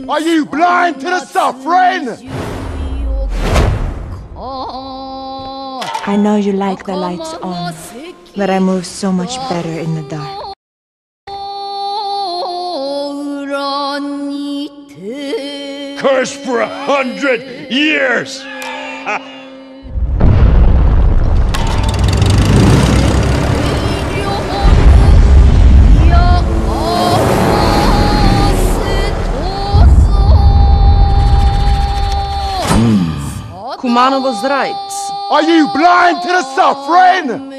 Are you blind to the suffering? I know you like the lights on, but I move so much better in the dark. Cursed for 100 years! Kumano was right. Are you blind to the suffering?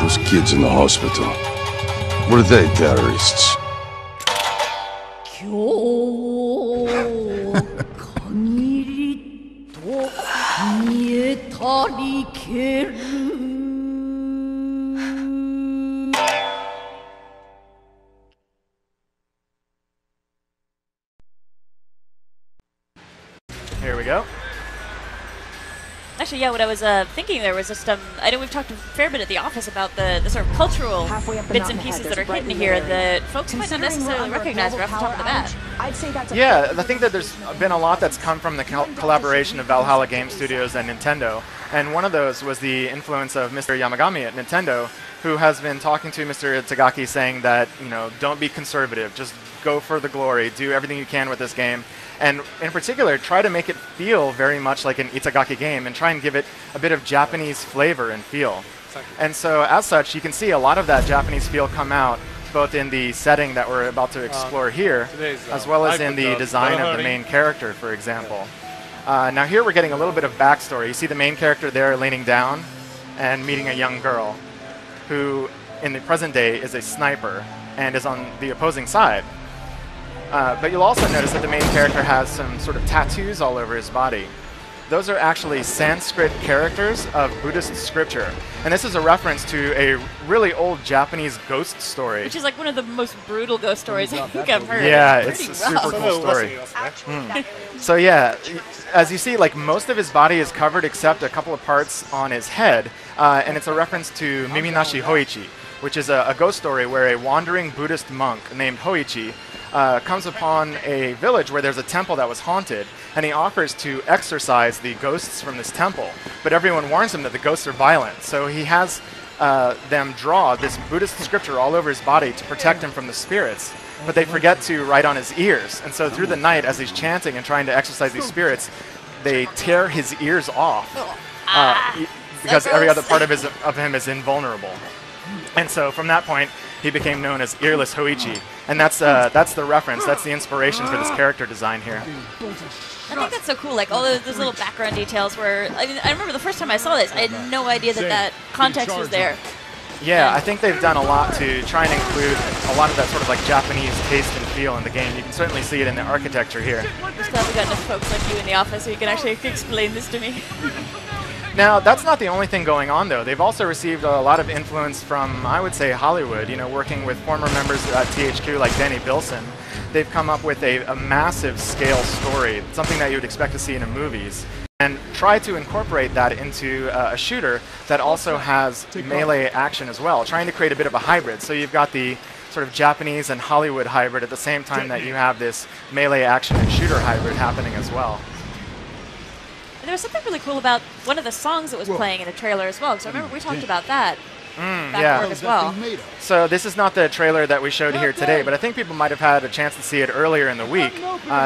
Those kids in the hospital. What are they, terrorists? Here we go. Actually, yeah, what I was thinking there was just, I know we've talked a fair bit at the office about the sort of cultural bits and pieces that are hidden here that folks might not necessarily recognize right off the top of the bat. Yeah, I think that there's been a lot that's come from the collaboration of Valhalla Game Studios and Nintendo, and one of those was the influence of Mr. Yamagami at Nintendo, who has been talking to Mr. Itagaki saying that, you know, don't be conservative, just go for the glory, do everything you can with this game. And in particular, try to make it feel very much like an Itagaki game and try and give it a bit of Japanese flavor and feel. And so as such, you can see a lot of that Japanese feel come out both in the setting that we're about to explore here, as well as in the design of the main character, for example. Now here we're getting a little bit of backstory. You see the main character there leaning down and meeting a young girl who in the present day is a sniper and is on the opposing side. But you'll also notice that the main character has some sort of tattoos all over his body. Those are actually Sanskrit characters of Buddhist scripture. And this is a reference to a really old Japanese ghost story. Which is like one of the most brutal ghost stories I think I've heard. Yeah, it's a super cool story. So yeah, as you see, like most of his body is covered except a couple of parts on his head. And it's a reference to Miminashi Hoichi, which is a ghost story where a wandering Buddhist monk named Hoichi comes upon a village where there's a temple that was haunted, and he offers to exorcise the ghosts from this temple. But everyone warns him that the ghosts are violent, so he has them draw this Buddhist scripture all over his body to protect him from the spirits. But they forget to write on his ears, and so through the night, as he's chanting and trying to exorcise these spirits, they tear his ears off because every other part of him is invulnerable. And so from that point, he became known as Earless Hoichi. And that's the reference, that's the inspiration for this character design here. I think that's so cool, like all those little background details where, I mean, I remember the first time I saw this, I had no idea that that context was there. Yeah, I think they've done a lot to try and include a lot of that sort of like Japanese taste and feel in the game. You can certainly see it in the architecture here. I'm just glad we got enough folks like you in the office so you can actually explain this to me. Now, that's not the only thing going on, though. They've also received a lot of influence from, I would say, Hollywood, you know, working with former members at THQ like Danny Bilson. They've come up with a massive scale story, something that you would expect to see in the movies, and try to incorporate that into a shooter that also has melee action as well, trying to create a bit of a hybrid. So you've got the sort of Japanese and Hollywood hybrid at the same time that you have this melee action and shooter hybrid happening as well. And there was something really cool about one of the songs that was playing in the trailer as well, because I remember we talked about that back as well. So this is not the trailer that we showed here today, but I think people might have had a chance to see it earlier in the week.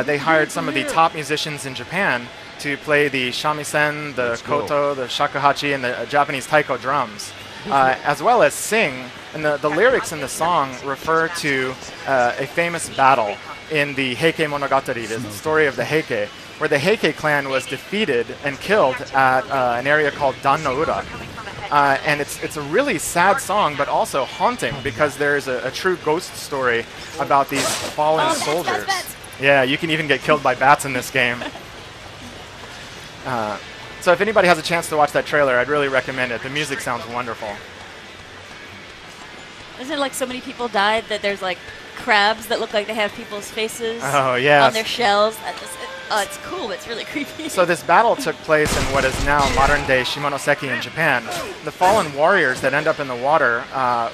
They hired some of the top musicians in Japan to play the shamisen, the koto, the shakuhachi, and the Japanese taiko drums, as well as sing And the lyrics in the song refer to a famous battle in the Heike Monogatari, the story of the Heike, where the Heike clan was defeated and killed at an area called Dan no Ura. And it's a really sad song, but also haunting, because there's a true ghost story about these fallen soldiers. Bats. Yeah, you can even get killed by bats in this game. So if anybody has a chance to watch that trailer, I'd really recommend it. The music sounds wonderful. Isn't it like so many people died that there's like crabs that look like they have people's faces Oh, yeah. on their shells? It's cool, but it's really creepy. So this battle took place in what is now modern-day Shimonoseki in Japan. The fallen warriors that end up in the water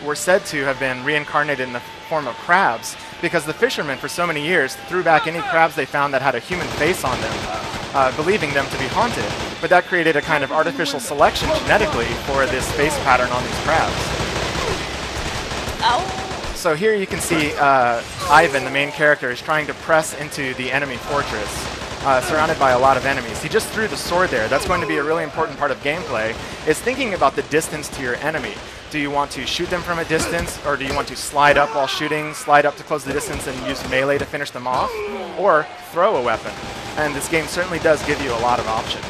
were said to have been reincarnated in the form of crabs, because the fishermen for so many years threw back any crabs they found that had a human face on them, believing them to be haunted. But that created a kind of artificial selection genetically for this face pattern on these crabs. Ow. So here you can see Ivan, the main character, is trying to press into the enemy fortress, surrounded by a lot of enemies. He just threw the sword there. That's going to be a really important part of gameplay, is thinking about the distance to your enemy. Do you want to shoot them from a distance, or do you want to slide up while shooting, slide up to close the distance and use melee to finish them off, or throw a weapon? And this game certainly does give you a lot of options.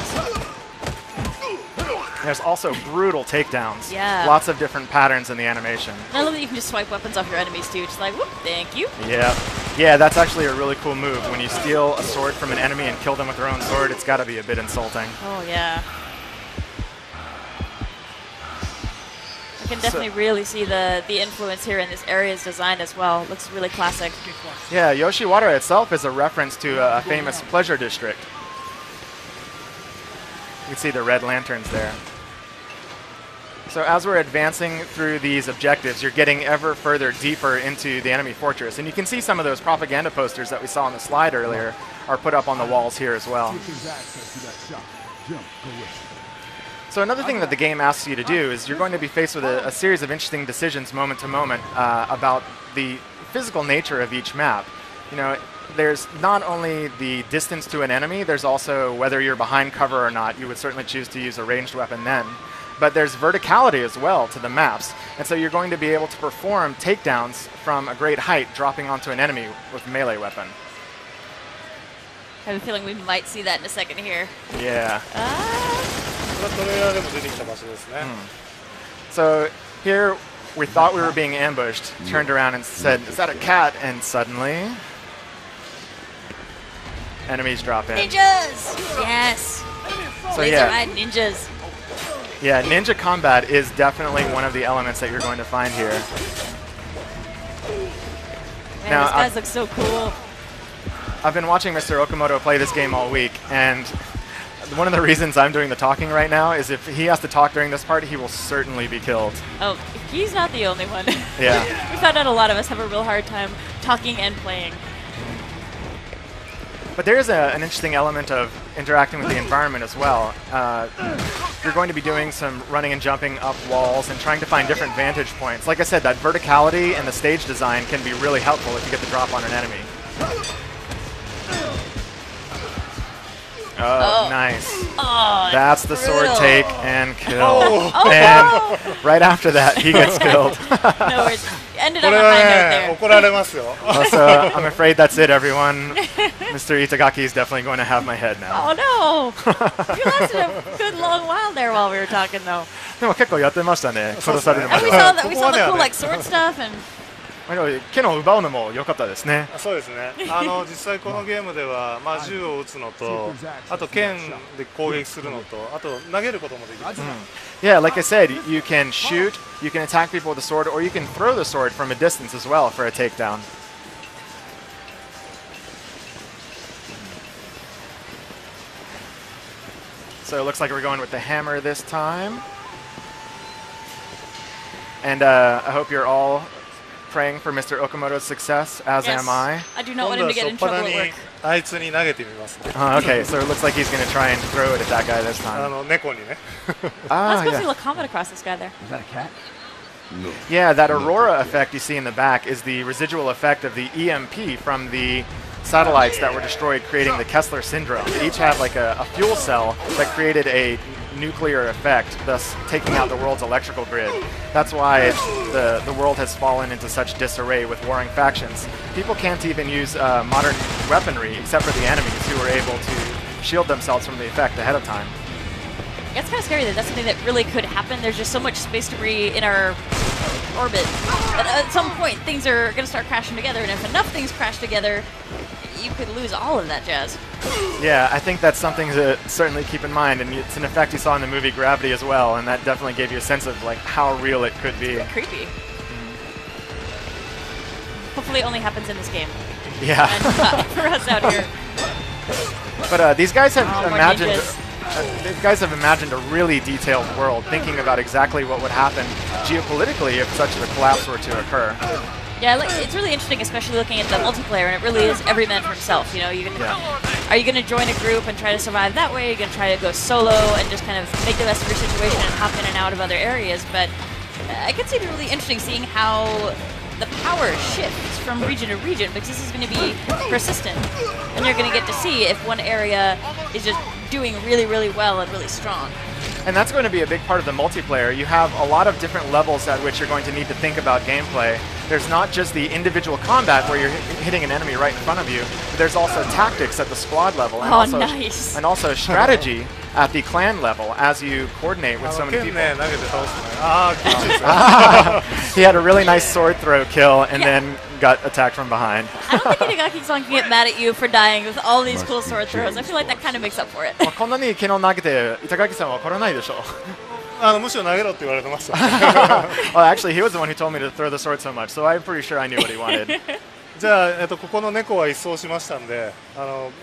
There's also brutal takedowns. Yeah. Lots of different patterns in the animation. And I love that you can just swipe weapons off your enemies too. Just like, whoop, thank you. Yeah. Yeah, that's actually a really cool move. When you steal a sword from an enemy and kill them with their own sword, it's got to be a bit insulting. Oh, yeah. I can definitely really see the influence here in this area's design as well. It looks really classic. Yeah, Yoshiwara itself is a reference to a famous pleasure district. You can see the red lanterns there. So as we're advancing through these objectives, you're getting ever further deeper into the enemy fortress. And you can see some of those propaganda posters that we saw on the slide earlier are put up on the walls here as well. So another thing that the game asks you to do is you're going to be faced with a series of interesting decisions moment to moment about the physical nature of each map. You know, there's not only the distance to an enemy, there's also whether you're behind cover or not. You would certainly choose to use a ranged weapon then. But there's verticality as well to the maps. And so you're going to be able to perform takedowns from a great height, dropping onto an enemy with a melee weapon. I have a feeling we might see that in a second here. Yeah.これはトレーラーでも出てきた場所ですね。 So here we thought we were being ambushed, turned around and said, "Is that a cat?" And suddenly, enemies drop in. Ninjas! Yes! So Laser yeah, ride ninjas. yeah, ninja combat is definitely one of the elements that you're going to find here. Man, Now, these guys look so cool. I've been watching Mr. Okamoto play this game all week, and one of the reasons I'm doing the talking right now is if he has to talk during this part, he will certainly be killed. Oh, he's not the only one. Yeah. We found out a lot of us have a real hard time talking and playing. But there is an interesting element of interacting with the environment as well. You're going to be doing some running and jumping up walls and trying to find different vantage points. Like I said, that verticality and the stage design can be really helpful if you get the drop on an enemy. Oh, nice. Oh, That's the sword brutal. take and kill. Oh, And right after that, he gets killed. no, it ended こ on れ a は high ね、 note 怒られますよ。 So I'm afraid that's it, everyone. Mr. Itagaki is definitely going to have my head there. now. Oh no! You lasted a good long while there while we were talking, though. でも結構やってましたね。殺されるま And で we は。 saw that we saw the cool like sword stuff and 剣を奪うのも良かったですね。そうですね。実際このゲームでは、まあ銃を撃つのと、あと剣で攻撃するのと、あと投げることもできます。 Yeah, like I said, you can shoot, you can attack people with a sword, or you can throw the sword from a distance as well for a takedown. So it looks like we're going with the hammer this time. And I hope you're all praying for Mr. Okamoto's success, as yes, am I. I do not 今 want 度 him は to get 初っ in 端 trouble at に work. あいつに投げてみますね。 Okay, so it looks like he's going to try and throw it at that guy this time. 猫にね。 I was Ah, supposed to yeah. look comment across this guy there. Yeah, that aurora effect you see in the back is the residual effect of the EMP from the satellites that were destroyed, creating the Kessler syndrome. They each have like a fuel cell that created a nuclear effect, thus taking out the world's electrical grid. That's why the world has fallen into such disarray with warring factions. People can't even use modern weaponry except for the enemies who are able to shield themselves from the effect ahead of time. Yeah, it's kind of scary that that's something that really could happen. There's just so much space debris in our orbit that at some point things are going to start crashing together, and if enough things crash together, you could lose all of that jazz. Yeah, I think that's something to certainly keep in mind, and it's an effect you saw in the movie Gravity as well, and that definitely gave you a sense of like how real it could be. Creepy. Hopefully it only happens in this game. Yeah. And not for us out here. But these guys have imagined. ninjas. These guys have imagined a really detailed world, thinking about exactly what would happen geopolitically if such a collapse were to occur. Yeah, like, it's really interesting, especially looking at the multiplayer, and it really is every man for himself. You know, are you going to join a group and try to survive that way? Are you going to try to go solo and just kind of make the best of your situation and hop in and out of other areas? But I could see it really interesting seeing how the power shifts from region to region, because this is going to be persistent, and you're going to get to see if one area is just doing really, really well and really strong. And that's going to be a big part of the multiplayer. You have a lot of different levels at which you're going to need to think about gameplay. There's not just the individual combat where you're hitting an enemy right in front of you, but there's also tactics at the squad level, and and also strategy at the clan level as you coordinate with so many people. He had a really nice sword throw kill and then got attacked from behind. I don't think Itagaki-san can get mad at you for dying with all these cool sword throws. I feel like that kind of makes up for it. こんなに昨日投げて板垣さんは怒らないでしょ。むしろ投げろって言われてました。Well, actually, he was the one who told me to throw the sword so much, so I'm pretty sure I knew what he wanted. じゃあ、ここの猫は一掃しましたんで、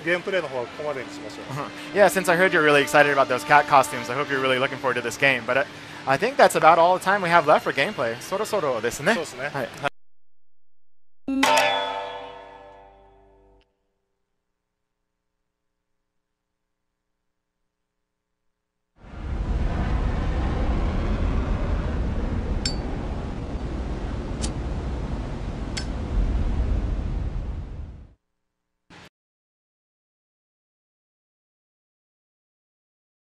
ゲームプレイの方はここまでにしましょう。Yeah, since I heard you're really excited about those cat costumes, I hope you're really looking forward to this game. But I think that's about all the time we have left for gameplay. そろそろですね。そうですね。はい。